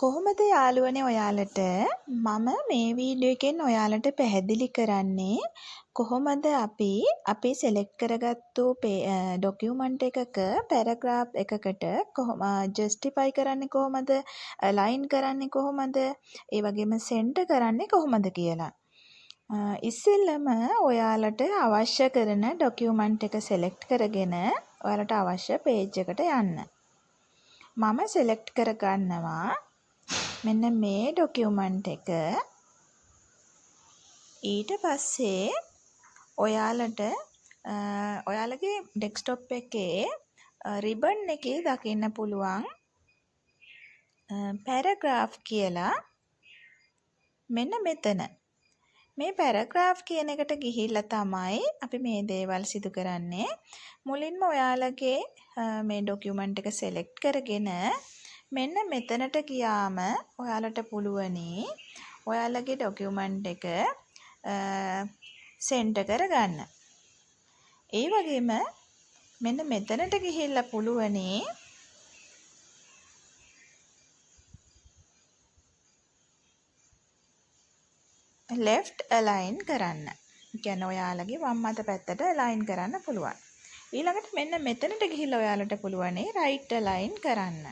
කොහොමද යාළුවනේ ඔයාලට මම මේ වීඩියෝ එකෙන් ඔයාලට පැහැදිලි කරන්නේ කොහොමද අපි අපි සිලෙක්ට් කරගත්තු ඩොකියුමන්ට් එකක පැරග්‍රාෆ් එකකට ජස්ටිෆයි කරන්නේ කොහොමද අලයින් කරන්නේ කොහොමද ඒ වගේම සෙන්ටර් කරන්නේ කොහොමද කියලා. ඉස්සෙල්ලම ඔයාලට අවශ්‍ය කරන ඩොකියුමන්ට් එක සිලෙක්ට් කරගෙන ඔයාලට අවශ්‍ය පේජ් එකට යන්න. මම සිලෙක්ට් කරගන්නවා මෙන්න මේ ඩොකියුමන්ට් එක. ඊට පස්සේ ඔයාලට ඔයාලගේ ඩෙස්ක්ටොප් එකේ රිබන් එකේ දකින්න පුළුවන් පැරග්‍රාෆ් කියලා මෙන්න මෙතන. මේ පැරග්‍රාෆ් කියන එකට ගිහිල්ලා තමයි අපි මේ දේවල් සිදු කරන්නේ. මුලින්ම ඔයාලගේ මේ ඩොකියුමන්ට් එක සිලෙක්ට් කරගෙන මෙන්න මෙතනට ගියාම ඔයාලට පුළුවනි ඔයාලගේ ඩොකියුමන්ට් එක සෙන්ටර් කරගන්න. ඒ වගේම මෙන්න මෙතනට ගිහිල්ලා පුළුවනි left align කරන්න. කියන්නේ ඔයාලගේ වම් අත පැත්තට align කරන්න පුළුවන්. ඊළඟට මෙන්න මෙතනට ගිහිල්ලා ඔයාලට පුළුවනි right align කරන්න.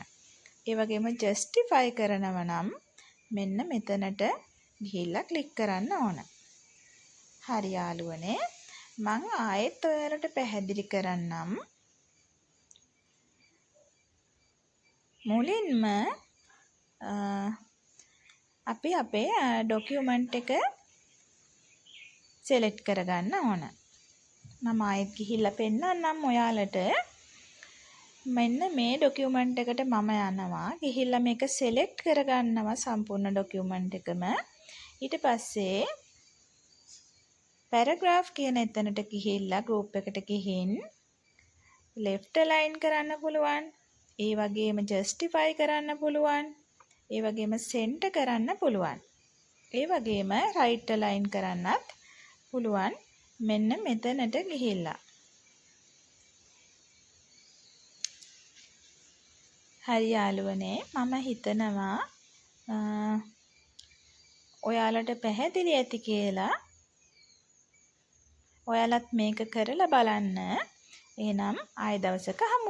ඒ වගේම justify කරනවා නම් මෙන්න මෙතනට ගිහිල්ලා ක්ලික් කරන්න ඕන. හරි යාළුවනේ මම ආයෙත් ඔයාලට පැහැදිලි කරන්නම්. මුලින්ම අපි අපේ ඩොකියුමන්ට් එක සිලෙක්ට් කරගන්න ඕන. මම ආයෙත් ගිහිල්ලා පෙන්නන්නම් ඔයාලට. මෙන්න මේ ඩොකියුමන්ට් එකට මම යනවා. ගිහිල්ලා මේක සිලෙක්ට් කරගන්නවා සම්පූර්ණ ඩොකියුමන්ට් එකම. ඊට පස්සේ පැරග්‍රාෆ් කියන එතනට ගිහිල්ලා ගෲප් එකට ගිහින් left align කරන්න පුළුවන්. ඒ වගේම justify කරන්න පුළුවන්. ඒ වගේම center කරන්න පුළුවන්. ඒ වගේම right align කරන්නත් පුළුවන්. මෙන්න මෙතනට ගිහිල්ලා. හරි යාළුවනේ මම හිතනවා ඔයාලට පැහැදිලි ඇති කියලා. ඔයාලත් මේක කරලා බලන්න. එහෙනම් ආයෙ දවසක හමු